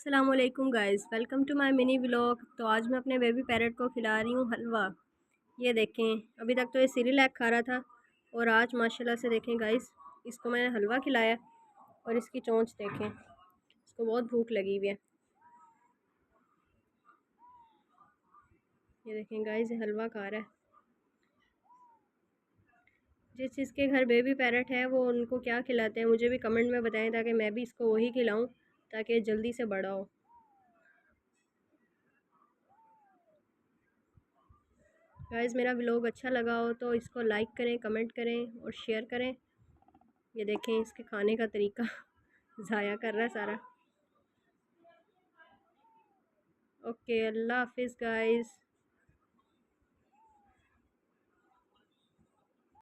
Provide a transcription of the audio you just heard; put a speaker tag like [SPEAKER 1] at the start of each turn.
[SPEAKER 1] अस्सलामुअलैकुम guys, welcome to my mini vlog. तो आज मैं अपने बेबी पैरट को खिला रही हूँ हलवा। ये देखें, अभी तक तो ये सिरिलैक खा रहा था और आज माशाल्लाह से देखें गाइस, इसको मैंने हलवा खिलाया और इसकी चोंच देखें, इसको बहुत भूख लगी हुई है। ये देखें गाइस, ये हलवा खा रहा है। जिस जिसके घर बेबी पैरट है वो उनको क्या खिलाते हैं मुझे भी कमेंट में बताएं, ताकि मैं भी इसको वही खिलाऊँ ताकि ये जल्दी से बड़ा हो। गाइस, मेरा व्लॉग अच्छा लगा हो तो इसको लाइक करें, कमेंट करें और शेयर करें। ये देखें इसके खाने का तरीका ज़ाया कर रहा है सारा। ओके, अल्लाह हाफिज़ गाइस।